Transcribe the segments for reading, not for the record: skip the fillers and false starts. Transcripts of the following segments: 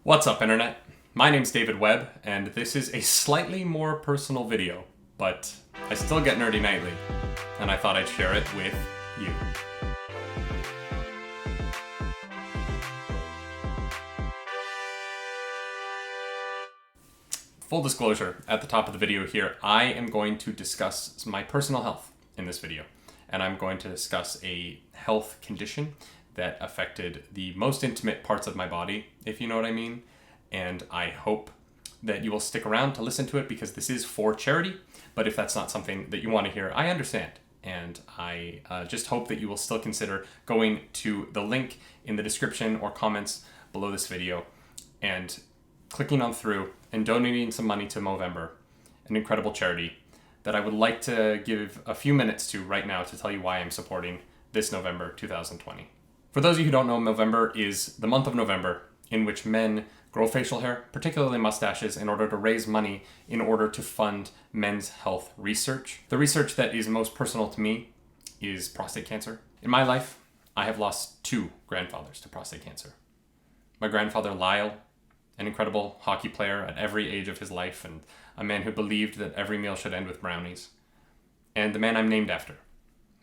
What's up, Internet? My name's David Webb, and this is a slightly more personal video, but I still get nerdy nightly, and I thought I'd share it with you. Full disclosure, at the top of the video here, I am going to discuss my personal health in this video, and I'm going to discuss a health condition that affected the most intimate parts of my body, if you know what I mean. And I hope that you will stick around to listen to it because this is for charity. But if that's not something that you want to hear, I understand. And I just hope that you will still consider going to the link in the description or comments below this video and clicking on through and donating some money to Movember, an incredible charity that I would like to give a few minutes to right now to tell you why I'm supporting this November 2020. For those of you who don't know, Movember is the month of November in which men grow facial hair, particularly mustaches, in order to raise money in order to fund men's health research. The research that is most personal to me is prostate cancer. In my life, I have lost two grandfathers to prostate cancer. My grandfather Lyle, an incredible hockey player at every age of his life and a man who believed that every meal should end with brownies. And the man I'm named after.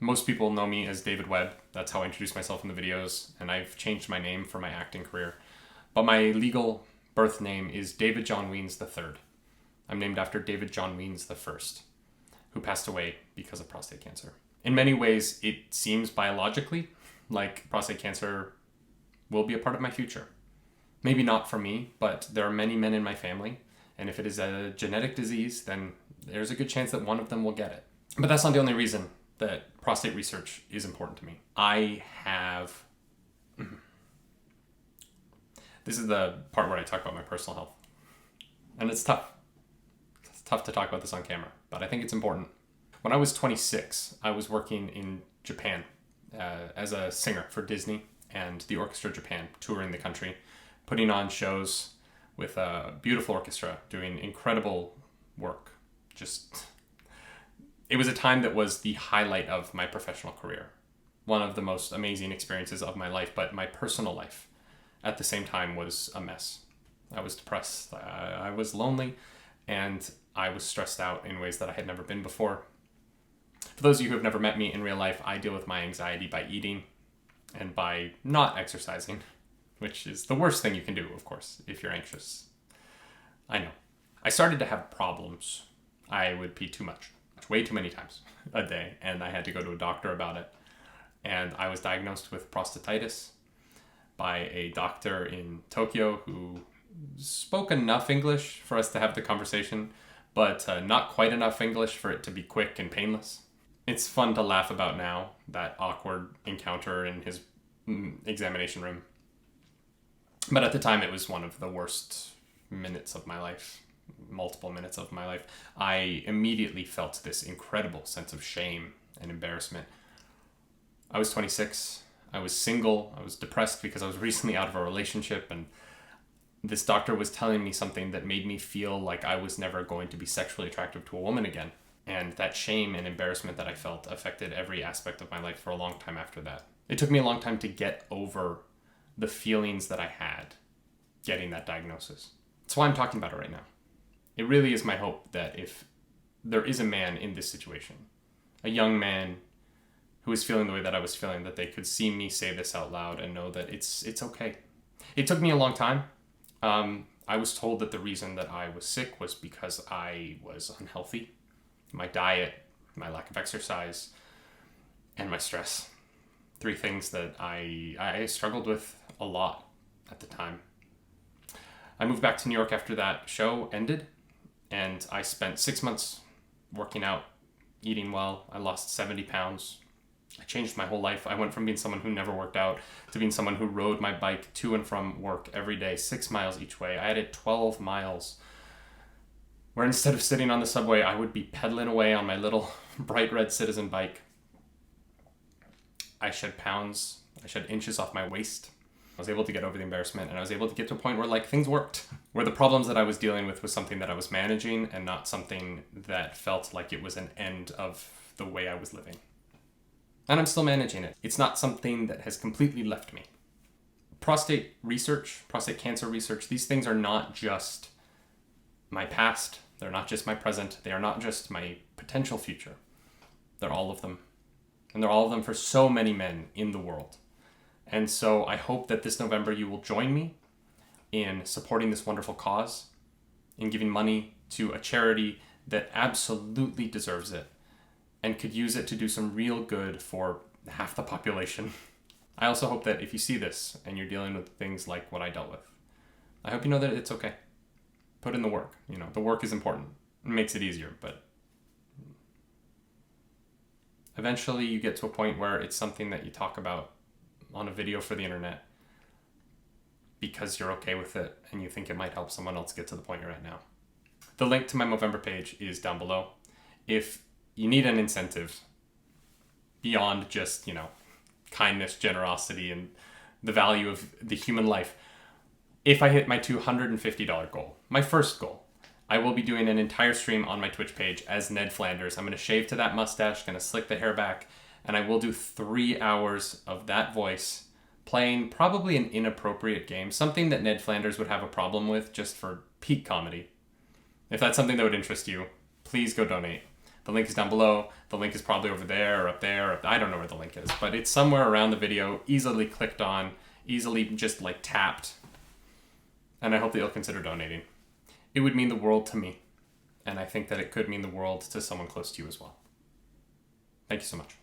Most people know me as David Webb. That's how I introduce myself in the videos, and I've changed my name for my acting career. But my legal birth name is David John Weens III. I'm named after David John Weens I, who passed away because of prostate cancer. In many ways, it seems biologically like prostate cancer will be a part of my future. Maybe not for me, but there are many men in my family, and if it is a genetic disease, then there's a good chance that one of them will get it. But that's not the only reason that prostate research is important to me. This is the part where I talk about my personal health. And it's tough. It's tough to talk about this on camera, but I think it's important. When I was 26, I was working in Japan as a singer for Disney and the Orchestra Japan, touring the country, putting on shows with a beautiful orchestra, doing incredible work. It was a time that was the highlight of my professional career. One of the most amazing experiences of my life, but my personal life at the same time was a mess. I was depressed, I was lonely, and I was stressed out in ways that I had never been before. For those of you who have never met me in real life, I deal with my anxiety by eating and by not exercising, which is the worst thing you can do, of course, if you're anxious. I know. I started to have problems. I would pee too much, way too many times a day, and I had to go to a doctor about it. And I was diagnosed with prostatitis by a doctor in Tokyo who spoke enough English for us to have the conversation, but not quite enough English for it to be quick and painless. It's fun to laugh about now, that awkward encounter in his examination room. But at the time, it was one of the worst minutes of my life, multiple minutes of my life. I immediately felt this incredible sense of shame and embarrassment. I was 26. I was single. I was depressed because I was recently out of a relationship, and this doctor was telling me something that made me feel like I was never going to be sexually attractive to a woman again. And that shame and embarrassment that I felt affected every aspect of my life for a long time after that. It took me a long time to get over the feelings that I had getting that diagnosis. That's why I'm talking about it right now. It really is my hope that if there is a man in this situation, a young man who is feeling the way that I was feeling, that they could see me say this out loud and know that it's okay. It took me a long time. I was told that the reason that I was sick was because I was unhealthy. My diet, my lack of exercise, and my stress. Three things that I struggled with a lot at the time. I moved back to New York after that show ended, and I spent 6 months working out, eating well. I lost 70 pounds. I changed my whole life. I went from being someone who never worked out to being someone who rode my bike to and from work every day, 6 miles each way. I added 12 miles where instead of sitting on the subway, I would be pedaling away on my little bright red Citizen bike. I shed pounds. I shed inches off my waist. I was able to get over the embarrassment, and I was able to get to a point where things worked, where the problems that I was dealing with was something that I was managing and not something that felt like it was an end of the way I was living. And I'm still managing it. It's not something that has completely left me. prostate research, prostate cancer research, these things are not just my past. They're not just my present. They are not just my potential future. They're all of them. And they're all of them for so many men in the world. And so I hope that this November you will join me in supporting this wonderful cause, in giving money to a charity that absolutely deserves it and could use it to do some real good for half the population. I also hope that if you see this and you're dealing with things like what I dealt with, I hope you know that it's okay. Put in the work. The work is important. It makes it easier, but eventually you get to a point where it's something that you talk about on a video for the internet because you're okay with it and you think it might help someone else get to the point you're at now. The link to my Movember page is down below. If you need an incentive beyond just, kindness, generosity, and the value of the human life, if I hit my $250 goal, my first goal, I will be doing an entire stream on my Twitch page as Ned Flanders. I'm going to shave to that mustache, going to slick the hair back, and I will do 3 hours of that voice playing probably an inappropriate game, something that Ned Flanders would have a problem with just for peak comedy. If that's something that would interest you, please go donate. The link is down below. The link is probably over there or up there. I don't know where the link is, but it's somewhere around the video, easily clicked on, easily just tapped. And I hope that you'll consider donating. It would mean the world to me. And I think that it could mean the world to someone close to you as well. Thank you so much.